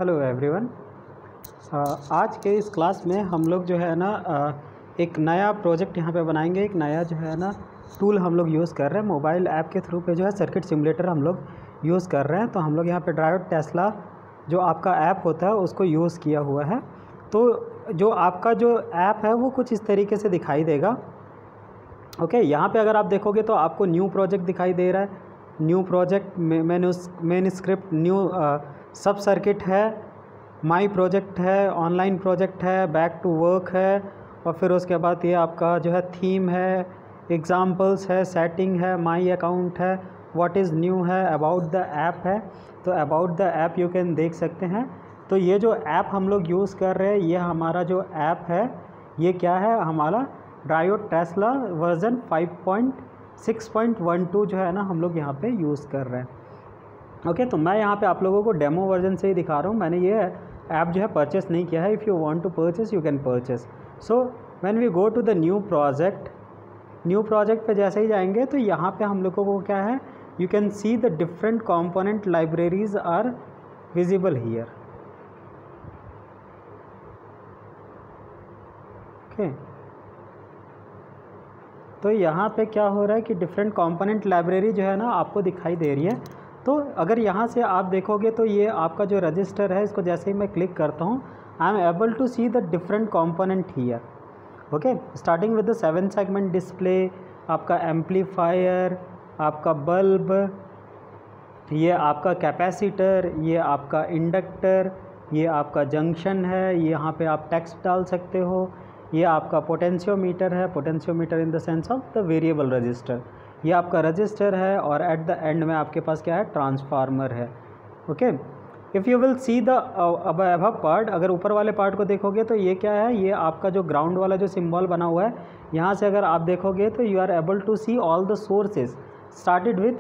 Hello everyone. आज के इस क्लास में हम लोग जो है ना एक नया प्रोजेक्ट यहाँ पे बनाएंगे। एक नया जो है ना टूल हम लोग यूज़ कर रहे हैं मोबाइल ऐप के थ्रू पे, जो है सर्किट सिमुलेटर हम लोग यूज़ कर रहे हैं। तो हम लोग यहाँ पे ड्राइव टेस्ला जो आपका ऐप होता है उसको यूज़ किया हुआ है। तो जो आपका जो ऐप है वो कुछ इस तरीके से दिखाई देगा। ओके, यहाँ पे अगर आप देखोगे तो आपको न्यू प्रोजेक्ट दिखाई दे रहा है। New project main script new सब सर्किट है, माई प्रोजेक्ट है, ऑनलाइन प्रोजेक्ट है, बैक टू वर्क है, और फिर उसके बाद ये आपका जो है थीम है, एग्जाम्पल्स है, सेटिंग है, माई अकाउंट है, व्हाट इज़ न्यू है, अबाउट द ऐप है। तो about the app you can देख सकते हैं। तो ये जो ऐप हम लोग यूज़ कर रहे हैं, ये हमारा जो ऐप है ये क्या है, हमारा ड्राइव टेस्ला वर्जन 5.6.12 जो है ना हम लोग यहाँ पे यूज़ कर रहे हैं। ओके, तो मैं यहाँ पे आप लोगों को डेमो वर्जन से ही दिखा रहा हूँ। मैंने ये ऐप जो है परचेस नहीं किया है। If you want to purchase you can purchase. So when we go to the new project पे जैसे ही जाएंगे तो यहाँ पे हम लोगों को क्या है, you can see the different component libraries are visible here. Okay, तो यहाँ पे क्या हो रहा है कि डिफरेंट कंपोनेंट लाइब्रेरी जो है ना आपको दिखाई दे रही है। तो अगर यहाँ से आप देखोगे तो ये आपका जो रजिस्टर है, इसको जैसे ही मैं क्लिक करता हूँ I am able to see the different component here. Okay, starting with the 7 segment display, आपका एम्पलीफायर, आपका बल्ब, ये आपका कैपेसिटर, ये आपका इंडक्टर, ये आपका जंक्शन है, यहाँ पे आप टेक्स्ट डाल सकते हो, ये आपका पोटेंशियोमीटर है, potentiometer in the sense of the variable resistor, ये आपका रजिस्टर है, और एट द एंड में आपके पास क्या है, ट्रांसफार्मर है। Okay, if you will see the above part, अगर ऊपर वाले पार्ट को देखोगे तो ये क्या है, ये आपका जो ग्राउंड वाला जो सिंबल बना हुआ है, यहाँ से अगर आप देखोगे तो you are able to see all the sources started with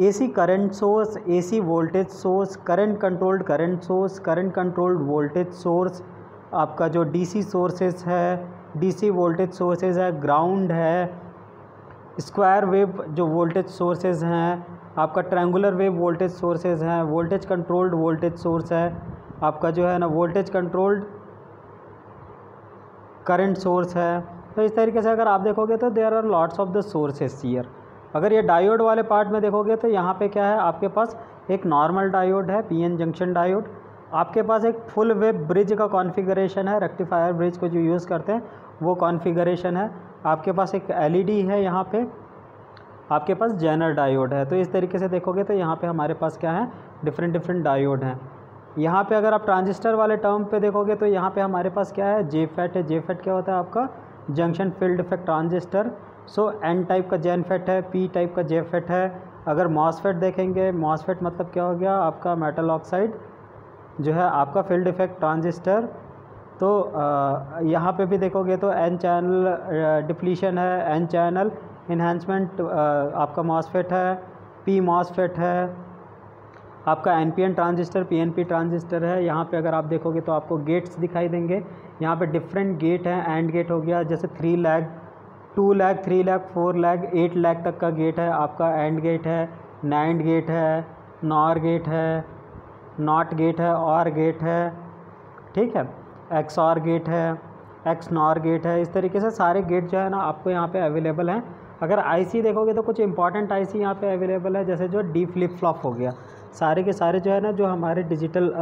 AC current source, AC voltage source, current controlled voltage source, आपका जो DC सोर्सेज है, DC वोल्टेज सोर्सेज है, ग्राउंड है, स्क्वायर वेव जो वोल्टेज सोर्सेज हैं, आपका ट्रायंगुलर वेव वोल्टेज सोर्सेज हैं, voltage controlled voltage source है, आपका जो है ना वोल्टेज कंट्रोल्ड करंट सोर्स है। तो इस तरीके से अगर आप देखोगे तो there are lots of the sources here. अगर ये डायोड वाले पार्ट में देखोगे तो यहाँ पे क्या है, आपके पास एक नॉर्मल डायोड है, PN जंक्शन डायोड, आपके पास एक फुल वेव ब्रिज का कॉन्फ़िगरेशन है, रेक्टिफायर ब्रिज को जो यूज़ करते हैं वो कॉन्फ़िगरेशन है, आपके पास एक LED है, यहाँ पे आपके पास जेनर डायोड है। तो इस तरीके से देखोगे तो यहाँ पे हमारे पास क्या है, डिफरेंट डायोड हैं। यहाँ पे अगर आप ट्रांजिस्टर वाले टर्म पे देखोगे तो यहाँ पे हमारे पास क्या है, JFET है। JFET क्या होता है, आपका जंक्शन फील्ड इफेक्ट ट्रांजिस्टर। सो N टाइप का JFET है, P टाइप का JFET है। अगर MOSFET देखेंगे, MOSFET मतलब क्या हो गया, आपका मेटल ऑक्साइड जो है आपका फील्ड इफेक्ट ट्रांजिस्टर। तो यहाँ पे भी देखोगे तो N चैनल डिप्लीशन है, N चैनल इन्हांसमेंट आपका MOSFET है, P MOSFET है, आपका NPN ट्रांजिस्टर, PNP ट्रांजिस्टर है। यहाँ पे अगर आप देखोगे तो आपको गेट्स दिखाई देंगे। यहाँ पे डिफरेंट गेट हैं, एंड गेट हो गया, जैसे 3 lag, 2 lag, 3 lag, 4 lag, 8 lag तक का गेट है आपका। एंड गेट है, नैंड गेट है, नॉर गेट है, नॉट गेट है, और गेट है, ठीक है, XOR गेट है, एक्स नॉर गेट है। इस तरीके से सारे गेट जो है ना आपको यहाँ पे अवेलेबल हैं। अगर IC देखोगे तो कुछ इंपॉर्टेंट IC यहाँ पे अवेलेबल है, जैसे जो D फ्लिप फ्लॉप हो गया, सारे के सारे जो है ना जो हमारे डिजिटल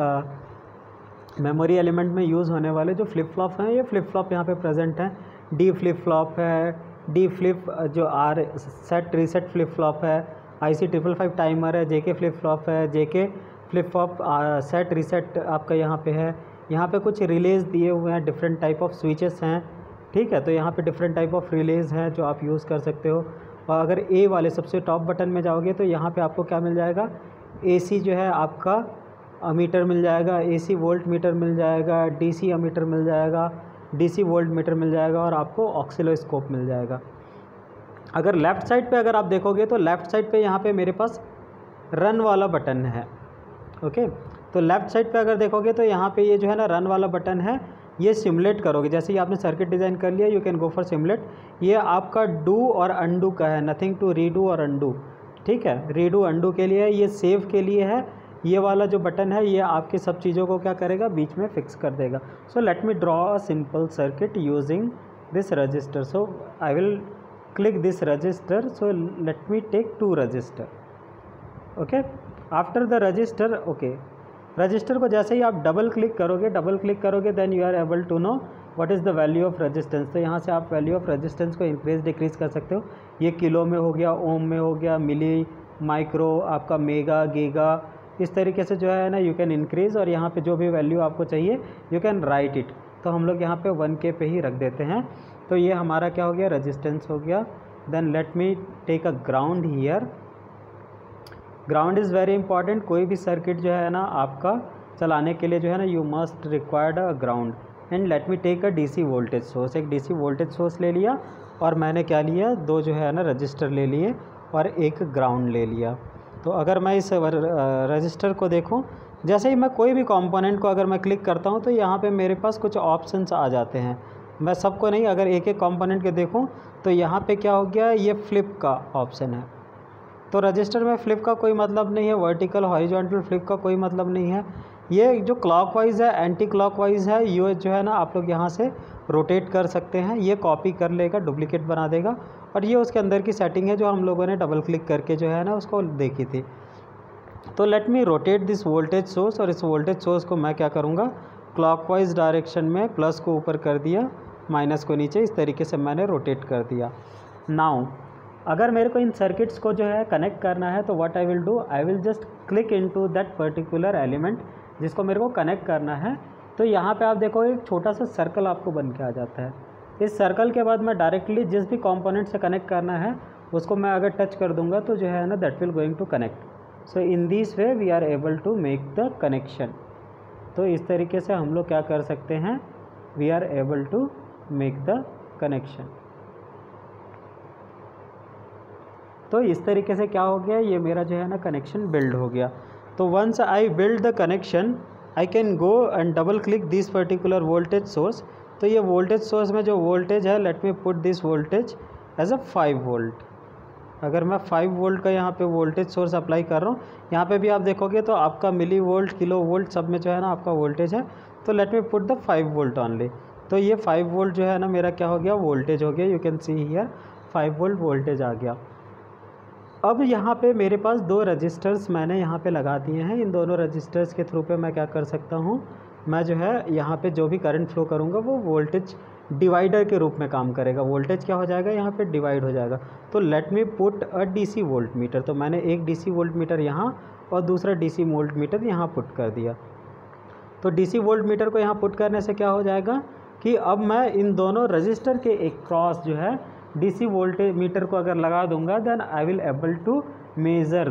मेमोरी एलिमेंट में यूज़ होने वाले जो फ्लिप फ्लॉप हैं, ये फ्लिप फ्लॉप यहाँ पे प्रेजेंट हैं। D फ्लिप फ्लॉप है, D फ्लिप जो R set reset flip flop है, IC 555 टाइमर है, JK फ्लिप फ्लॉप है, JK flip flop set reset आपका यहाँ पे है। यहाँ पे कुछ रिलेज दिए हुए हैं, डिफरेंट टाइप ऑफ स्विचेस हैं, ठीक है। तो यहाँ पे डिफरेंट टाइप ऑफ रिलेज हैं जो आप यूज़ कर सकते हो। और अगर A वाले सबसे टॉप बटन में जाओगे तो यहाँ पे आपको क्या मिल जाएगा, AC जो है आपका मीटर मिल जाएगा, AC वोल्ट मीटर मिल जाएगा, DC मीटर मिल जाएगा, DC वोल्ट मीटर मिल जाएगा, और आपको ऑक्सिलोस्कोप मिल जाएगा। अगर लेफ़्ट साइड पे अगर आप देखोगे तो लेफ़्ट साइड पे यहाँ पे मेरे पास रन वाला बटन है। ओके, तो लेफ़्ट साइड पे अगर देखोगे तो यहाँ पे ये जो है ना रन वाला बटन है, ये सिमुलेट करोगे। जैसे ही आपने सर्किट डिज़ाइन कर लिया, you can go for simulate. ये आपका डू और अनडू का है, नथिंग टू रीडू और अनडू, ठीक है। रीडू अनडू के लिए है, ये सेव के लिए है, ये वाला जो बटन है ये आपकी सब चीज़ों को क्या करेगा, बीच में फिक्स कर देगा। So let me draw a simple circuit using this register. So I will click this register, so let me take 2 register. okay, after the register, okay, register को जैसे ही आप डबल क्लिक करोगे then you are able to know what is the value of resistance. तो यहाँ से आप value of resistance को इंक्रीज डिक्रीज कर सकते हो। ये किलो में हो गया, ओम में हो गया, मिली, माइक्रो, आपका मेगा, गीगा, इस तरीके से जो है ना यू कैन इंक्रीज। और यहाँ पे जो भी वैल्यू आपको चाहिए यू कैन राइट इट। तो हम लोग यहाँ पे 1K पे ही रख देते हैं। तो ये हमारा क्या हो गया, रेजिस्टेंस हो गया। Then let me take a ground here. Ground is very important. कोई भी सर्किट जो है ना आपका चलाने के लिए जो है ना you must required a ground. And let me take a DC voltage source. एक डीसी वोल्टेज सोर्स ले लिया और मैंने क्या लिया, 2 जो है ना रजिस्टर ले लिए और एक ग्राउंड ले लिया। तो अगर मैं इस रजिस्टर को देखूं, जैसे ही मैं कोई भी कंपोनेंट को अगर मैं क्लिक करता हूं तो यहाँ पे मेरे पास कुछ ऑप्शंस आ जाते हैं। मैं सबको नहीं, अगर एक एक कंपोनेंट के देखूं तो यहाँ पे क्या हो गया, ये फ्लिप का ऑप्शन है। तो रजिस्टर में फ्लिप का कोई मतलब नहीं है, वर्टिकल हॉरिजॉन्टल फ्लिप का कोई मतलब नहीं है। ये जो क्लॉकवाइज है, एंटी क्लॉकवाइज है, ये जो है ना आप लोग यहाँ से रोटेट कर सकते हैं। ये कॉपी कर लेगा, डुप्लीकेट बना देगा। और ये उसके अंदर की सेटिंग है जो हम लोगों ने डबल क्लिक करके जो है ना उसको देखी थी। तो let me rotate this voltage source. और इस वोल्टेज सोर्स को मैं क्या करूँगा, क्लॉकवाइज डायरेक्शन में प्लस को ऊपर कर दिया, माइनस को नीचे, इस तरीके से मैंने रोटेट कर दिया। नाउ अगर मेरे को इन सर्किट्स को जो है कनेक्ट करना है तो what I will do, I will just click into that particular element जिसको मेरे को कनेक्ट करना है। तो यहाँ पे आप देखो एक छोटा सा सर्कल आपको बन के आ जाता है। इस सर्कल के बाद मैं डायरेक्टली जिस भी कंपोनेंट से कनेक्ट करना है उसको मैं अगर टच कर दूंगा तो जो है ना that will going to connect. So in this way we are able to make the connection. तो इस तरीके से हम लोग क्या कर सकते हैं, we are able to make the connection. तो इस तरीके से क्या हो गया, ये मेरा जो है ना कनेक्शन बिल्ड हो गया। तो once I build the connection I can go and double click this particular voltage source. तो ये वोल्टेज सोर्स में जो वोल्टेज है, let me put this voltage as a 5 volt. अगर मैं 5 वोल्ट का यहाँ पे वोल्टेज सोर्स अप्लाई कर रहा हूँ, यहाँ पे भी आप देखोगे तो आपका मिली वोल्ट, किलो वोल्ट सब में जो है ना आपका वोल्टेज है। तो late me put the 5 volt only. तो ये 5 वोल्ट जो है ना मेरा क्या हो गया, वोल्टेज हो गया। You can see here 5 volt voltage आ गया। अब यहाँ पे मेरे पास 2 रजिस्टर्स मैंने यहाँ पे लगा दिए हैं। इन दोनों रजिस्टर्स के थ्रू पे मैं क्या कर सकता हूँ, मैं जो है यहाँ पे जो भी करंट फ्लो करूँगा वो वोल्टेज डिवाइडर के रूप में काम करेगा। वोल्टेज क्या हो जाएगा, यहाँ पे डिवाइड हो जाएगा। तो late me put a DC volt meter. तो मैंने एक डीसी वोल्ट मीटर यहाँ और दूसरा डीसी वोल्ट मीटर यहाँ पुट कर दिया। तो डीसी वोल्ट मीटर को यहाँ पुट करने से क्या हो जाएगा कि अब मैं इन दोनों रजिस्टर के एक क्रॉस जो है डीसी वोल्टेज मीटर को अगर लगा दूंगा then I will able to measure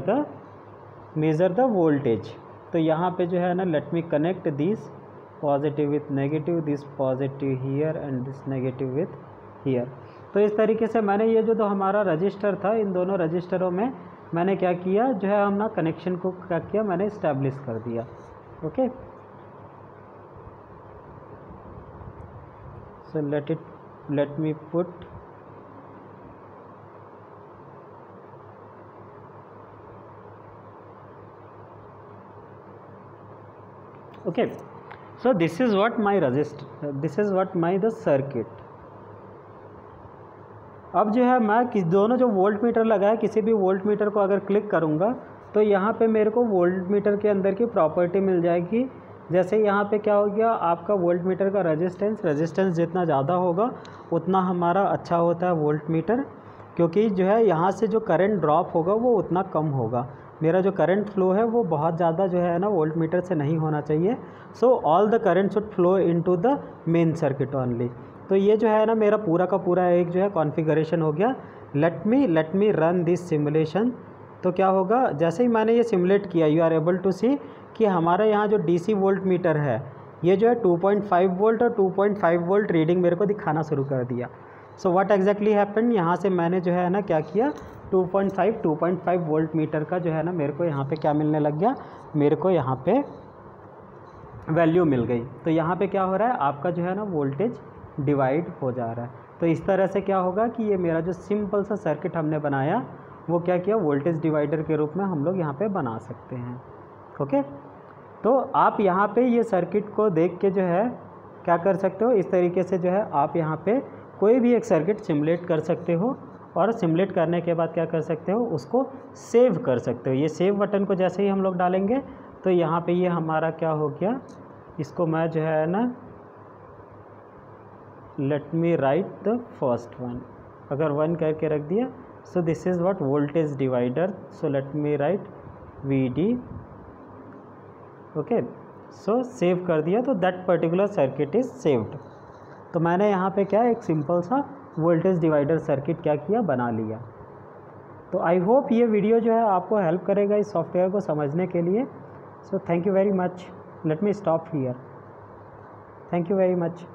the voltage. तो यहाँ पे जो है ना let me connect this positive with negative, this positive here and this negative with here. तो इस तरीके से मैंने ये जो हमारा रजिस्टर था, इन दोनों रजिस्टरों में मैंने क्या किया, जो है हम ना कनेक्शन को क्या किया, मैंने इस्टेब्लिश कर दिया। Okay, so let me put okay, so this is what my resistor, this is what my the circuit। अब जो है मैं दोनों जो वोल्ट मीटर लगा है, किसी भी वोल्ट मीटर को अगर क्लिक करूँगा तो यहाँ पे मेरे को वोल्ट मीटर के अंदर की प्रॉपर्टी मिल जाएगी। जैसे यहाँ पे क्या हो गया, आपका वोल्ट मीटर का रेजिस्टेंस जितना ज़्यादा होगा उतना हमारा अच्छा होता है वोल्ट मीटर, क्योंकि जो है यहाँ से जो करंट ड्रॉप होगा वो उतना कम होगा। मेरा जो करंट फ्लो है वो बहुत ज़्यादा जो है ना वोल्ट मीटर से नहीं होना चाहिए। So all the current should flow into the main circuit only. तो ये जो है ना मेरा पूरा का पूरा एक जो है कॉन्फ़िगरेशन हो गया। Let me run this simulation. तो क्या होगा, जैसे ही मैंने ये सिमुलेट किया, यू आर एबल टू सी कि हमारा यहाँ जो डीसी वोल्ट मीटर है ये जो है 2.5 वोल्ट और 2.5 वोल्ट रीडिंग मेरे को दिखाना शुरू कर दिया। सो व्हाट एग्जैक्टली हैपेंड, यहाँ से मैंने जो है ना क्या किया, 2.5 वोल्ट मीटर का जो है ना मेरे को यहाँ पे क्या मिलने लग गया, मेरे को यहाँ पे वैल्यू मिल गई। तो यहाँ पे क्या हो रहा है, आपका जो है ना वोल्टेज डिवाइड हो जा रहा है। तो इस तरह से क्या होगा कि ये मेरा जो सिंपल सा सर्किट हमने बनाया वो क्या किया, वोल्टेज डिवाइडर के रूप में हम लोग यहाँ पे बना सकते हैं। ओके। तो आप यहाँ पे ये सर्किट को देख के जो है क्या कर सकते हो, इस तरीके से जो है आप यहाँ पे कोई भी एक सर्किट सिमुलेट कर सकते हो, और सिमुलेट करने के बाद क्या कर सकते हो, उसको सेव कर सकते हो। ये सेव बटन को जैसे ही हम लोग डालेंगे तो यहाँ पे ये हमारा क्या हो गया, इसको मैं जो है ना, let me right the first one, अगर 1 करके रख दिया, so this is what voltage divider, so let me right VD, okay. So save कर दिया, तो that particular circuit is saved. तो मैंने यहाँ पे क्या एक सिंपल सा वोल्टेज डिवाइडर सर्किट क्या किया, बना लिया। तो आई होप ये वीडियो जो है आपको हेल्प करेगा इस सॉफ्टवेयर को समझने के लिए। So thank you very much, let me stop here, thank you very much.